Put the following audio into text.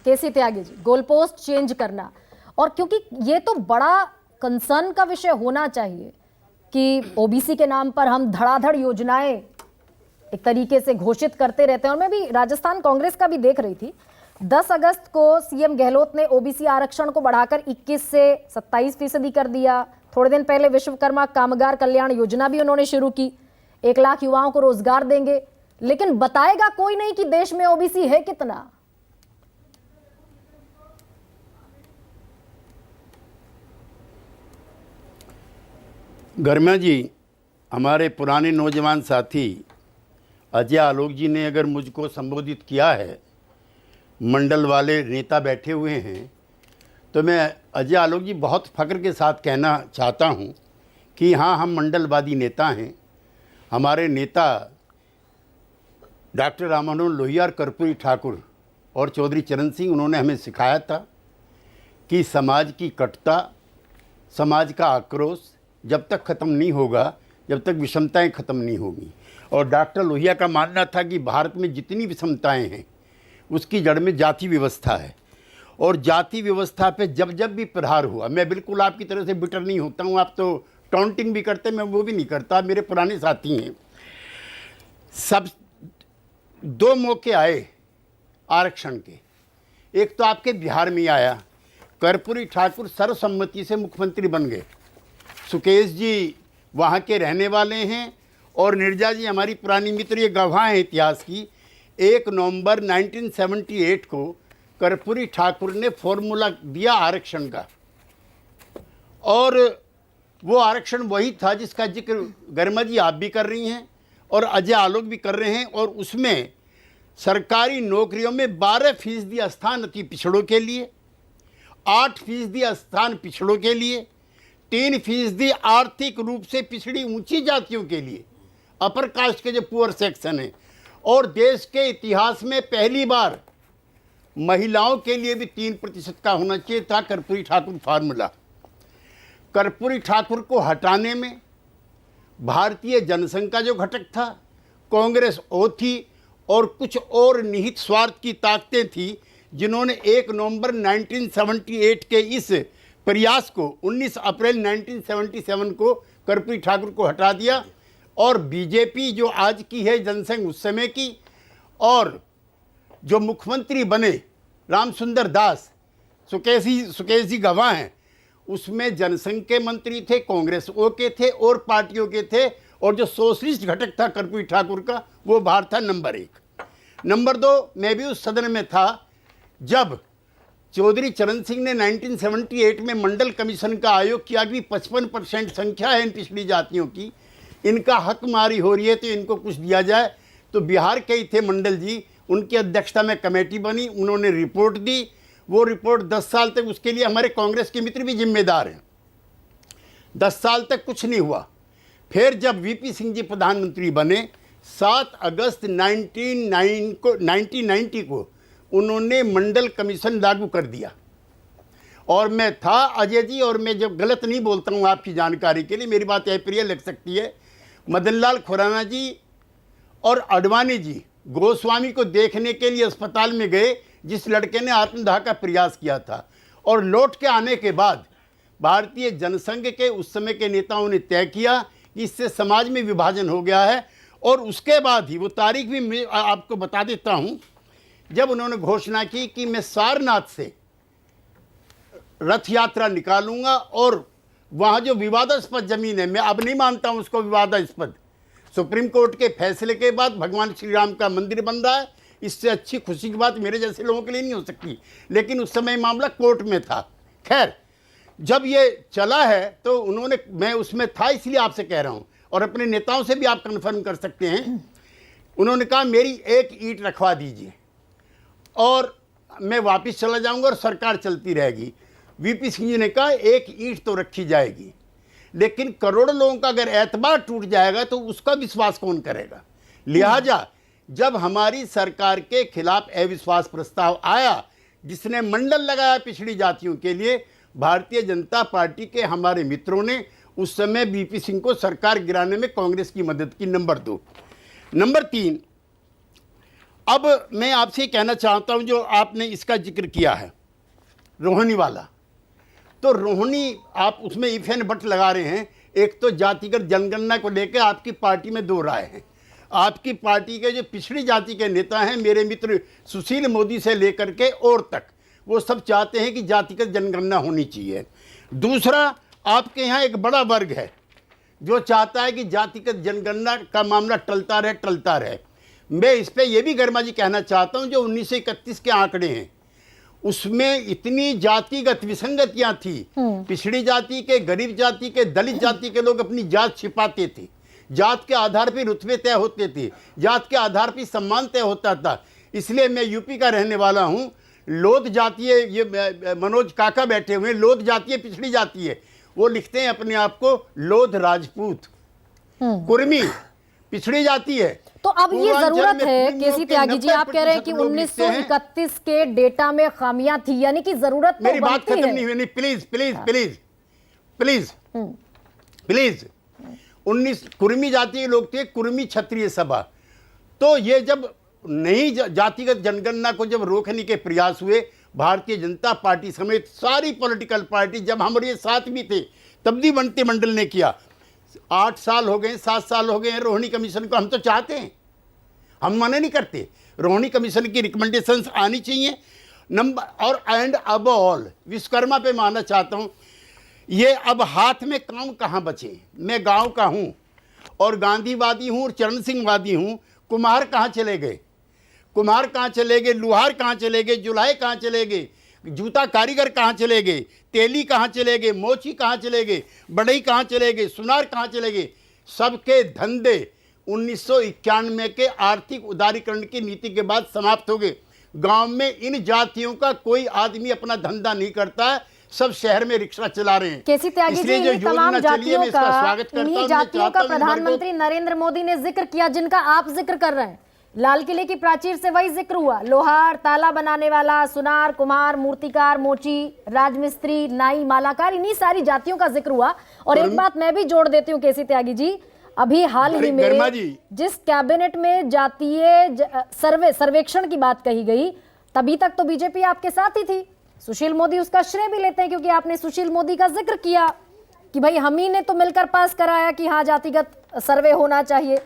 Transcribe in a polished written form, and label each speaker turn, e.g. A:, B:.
A: केसी Tyagi ji, goal post change करना, और क्योंकि ये तो बड़ा कंसर्न का विषय होना चाहिए कि ओबीसी के नाम पर हम धड़ाधड़ योजनाएं एक तरीके से घोषित करते रहते हैं। और मैं भी राजस्थान कांग्रेस का भी देख रही थी, 10 अगस्त को सीएम गहलोत ने ओबीसी आरक्षण को बढ़ाकर 21 से 27% कर दिया। थोड़े दिन पहले विश्वकर्मा कामगार कल्याण योजना भी उन्होंने शुरू की, 1 लाख युवाओं को रोजगार देंगे, लेकिन बताएगा कोई नहीं कि देश में ओबीसी है कितना।
B: गर्मा जी, हमारे पुराने नौजवान साथी अजय आलोक जी ने अगर मुझको संबोधित किया है, मंडल वाले नेता बैठे हुए हैं, तो मैं अजय आलोक जी बहुत फ़ख्र के साथ कहना चाहता हूं कि हाँ, हम मंडलवादी नेता हैं। हमारे नेता डॉक्टर राम मनोहर लोहिया, कर्पूरी ठाकुर और चौधरी चरण सिंह, उन्होंने हमें सिखाया था कि समाज की कटुता, समाज का आक्रोश जब तक ख़त्म नहीं होगा, जब तक विषमताएं ख़त्म नहीं होगी। और डॉक्टर लोहिया का मानना था कि भारत में जितनी विषमताएं हैं उसकी जड़ में जाति व्यवस्था है, और जाति व्यवस्था पे जब जब भी प्रहार हुआ, मैं बिल्कुल आपकी तरह से बिटर नहीं होता हूँ, आप तो टाउंटिंग भी करते, मैं वो भी नहीं करता, मेरे पुराने साथी हैं। सब 2 मौके आए आरक्षण के, एक तो आपके बिहार में आया, कर्पूरी ठाकुर सर्वसम्मति से मुख्यमंत्री बन गए। सुकेश जी वहाँ के रहने वाले हैं और नीरजा जी हमारी पुरानी मित्र, ये गवाह हैं इतिहास की। 1 नवंबर 1978 को कर्पूरी ठाकुर ने फॉर्मूला दिया आरक्षण का, और वो आरक्षण वही था जिसका जिक्र गर्मा जी आप भी कर रही हैं और अजय आलोक भी कर रहे हैं। और उसमें सरकारी नौकरियों में 12% स्थान अति पिछड़ों के लिए, 8% स्थान पिछड़ों के लिए, 3% आर्थिक रूप से पिछड़ी ऊंची जातियों के लिए, अपर कास्ट के जो पुअर सेक्शन है, और देश के इतिहास में पहली बार महिलाओं के लिए भी 3% का होना चाहिए था कर्पूरी ठाकुर फार्मूला। कर्पूरी ठाकुर को हटाने में भारतीय जनसंघ का जो घटक था, कांग्रेस ओ थी, और कुछ और निहित स्वार्थ की ताकतें थी जिन्होंने 1 नवंबर 1978 के इस प्रयास को 19 अप्रैल 1977 को कर्पूरी ठाकुर को हटा दिया। और बीजेपी जो आज की है, जनसंघ उस समय की, और जो मुख्यमंत्री बने रामसुंदर दास, सुकेश जी गवाह हैं, उसमें जनसंघ के मंत्री थे, कांग्रेस ओ के थे और पार्टियों के थे, और जो सोशलिस्ट घटक था कर्पूरी ठाकुर का, वो बाहर था। नंबर 1। नंबर 2, मैं भी उस सदन में था जब चौधरी चरण सिंह ने 1978 में मंडल कमीशन का आयोग किया कि 55% संख्या है इन पिछड़ी जातियों की, इनका हक मारी हो रही है, तो इनको कुछ दिया जाए। तो बिहार के ही थे मंडल जी, उनकी अध्यक्षता में कमेटी बनी, उन्होंने रिपोर्ट दी। वो रिपोर्ट 10 साल तक, उसके लिए हमारे कांग्रेस के मित्र भी जिम्मेदार हैं, 10 साल तक कुछ नहीं हुआ। फिर जब वीपी सिंह जी प्रधानमंत्री बने, 7 अगस्त 1990 को उन्होंने मंडल कमीशन लागू कर दिया। और मैं था अजय जी, और मैं जब गलत नहीं बोलता हूँ आपकी जानकारी के लिए, मेरी बात अप्रिय लग सकती है, मदनलाल खुराना जी और अडवाणी जी गोस्वामी को देखने के लिए अस्पताल में गए, जिस लड़के ने आत्मदाह का प्रयास किया था। और लौट के आने के बाद भारतीय जनसंघ के उस समय के नेताओं ने तय किया कि इससे समाज में विभाजन हो गया है। और उसके बाद ही, वो तारीख भी मैं आपको बता देता हूँ, जब उन्होंने घोषणा की कि मैं सारनाथ से रथ यात्रा निकालूंगा, और वहाँ जो विवादास्पद ज़मीन है, मैं अब नहीं मानता हूँ उसको विवादास्पद, सुप्रीम कोर्ट के फैसले के बाद भगवान श्री राम का मंदिर बन रहा है, इससे अच्छी खुशी की बात मेरे जैसे लोगों के लिए नहीं हो सकती। लेकिन उस समय मामला कोर्ट में था। खैर, जब ये चला है तो उन्होंने, मैं उसमें था इसलिए आपसे कह रहा हूँ, और अपने नेताओं से भी आप कन्फर्म कर सकते हैं, उन्होंने कहा मेरी 1 ईंट रखवा दीजिए और मैं वापस चला जाऊंगा और सरकार चलती रहेगी। वीपी सिंह जी ने कहा 1 ईंट तो रखी जाएगी, लेकिन करोड़ों लोगों का अगर एतबार टूट जाएगा तो उसका विश्वास कौन करेगा। लिहाजा जब हमारी सरकार के खिलाफ अविश्वास प्रस्ताव आया, जिसने मंडल लगाया पिछड़ी जातियों के लिए, भारतीय जनता पार्टी के हमारे मित्रों ने उस समय वीपी सिंह को सरकार गिराने में कांग्रेस की मदद की। नंबर 2। नंबर 3, अब मैं आपसे कहना चाहता हूं, जो आपने इसका जिक्र किया है रोहिणी वाला, तो रोहिणी आप उसमें इफ एंड बट लगा रहे हैं। एक तो जातिगत जनगणना को लेकर आपकी पार्टी में दो राय हैं। आपकी पार्टी के जो पिछड़ी जाति के नेता हैं, मेरे मित्र सुशील मोदी से लेकर के और तक, वो सब चाहते हैं कि जातिगत जनगणना होनी चाहिए। दूसरा, आपके यहाँ एक बड़ा वर्ग है जो चाहता है कि जातिगत जनगणना का मामला टलता रहे। मैं इस पर यह भी गर्मा जी कहना चाहता हूं, जो 1931 के आंकड़े हैं उसमें इतनी जातिगत विसंगतियां थी। पिछड़ी जाति के, गरीब जाति के, दलित जाति के लोग अपनी जात छिपाते थे। जात के आधार पर रुतबे तय होते थे, जात के आधार पर सम्मान तय होता था। इसलिए मैं यूपी का रहने वाला हूं। लोध जातीय, ये मनोज काका बैठे हुए, लोध जातीय पिछड़ी जाति है, वो लिखते हैं अपने आप को लोध राजपूत। कुर्मी पिछड़ी जाति है।
A: तो अब ये जरूरत है केसी त्यागी जी, आप कह रहे हैं कि 1931 के डेटा में खामियां थी, यानी कि जरूरत तो
B: मेरी बात
A: बनती
B: खत्म
A: है।
B: नहीं हुई। Please please please please please 19 Kurmi जाति के लोग थे, कुर्मी क्षत्रिय सभा। तो ये जब नई जातिगत जनगणना को जब रोकने के प्रयास हुए, भारतीय जनता पार्टी समेत सारी पॉलिटिकल पार्टी, जब हमारे साथ भी थे, तब भी मंत्रिमंडल ने किया। 8 साल हो गए, 7 साल हो गए हैं रोहिणी कमीशन को। हम तो चाहते हैं, हम मना नहीं करते, रोहिणी कमीशन की रिकमेंडेशंस आनी चाहिए। नंबर और एंड अब ऑल विश्वकर्मा पे मानना चाहता हूं, ये अब हाथ में काम कहां बचे। मैं गांव का हूं और गांधीवादी हूं और चरण सिंहवादी हूं। कुम्हार कहां चले गए? कुम्हार कहां चले गए? लुहार कहां चले गए? जुलाई कहां चले गए? जूता कारीगर कहां चले गए? तेली कहां चले गए? मोची कहां चले गए? बढ़ई कहां चले गए? सुनार कहां चले गए? सबके धंधे 1991 के आर्थिक उदारीकरण की नीति के बाद समाप्त हो गए। गांव में इन जातियों का कोई आदमी अपना धंधा नहीं करता है, सब शहर में रिक्शा चला रहे हैं।
A: केसी त्यागी जी,
B: इसलिए जो
A: इन्हीं तमाम
B: योजना चली है, मैं इसका
A: जातियों
B: स्वागत
A: का,
B: करता हूं।
A: इन्हीं
B: मैं
A: जातियों
B: चाहता
A: का
B: हूं इस बार को-
A: प्रधानमंत्री नरेंद्र मोदी ने जिक्र किया, जिनका आप जिक्र कर रहे हैं। लाल किले की प्राचीर से वही जिक्र हुआ। लोहार, ताला बनाने वाला, सुनार, कुम्हार, मूर्तिकार, मोची, राजमिस्त्री, नाई, मालाकार, इन्हीं सारी जातियों का जिक्र हुआ। और एक बात मैं भी जोड़ देती हूँ केसी त्यागी जी, अभी हाल ही
B: गर्मा
A: में
B: जी।
A: जिस कैबिनेट में जातीय सर्वेक्षण की बात कही गई, तभी तक तो बीजेपी आपके साथ ही थी। सुशील मोदी उसका श्रेय भी लेते हैं, क्योंकि आपने सुशील मोदी का जिक्र किया कि भाई हम ही ने तो मिलकर पास कराया कि हाँ जातिगत सर्वे होना चाहिए।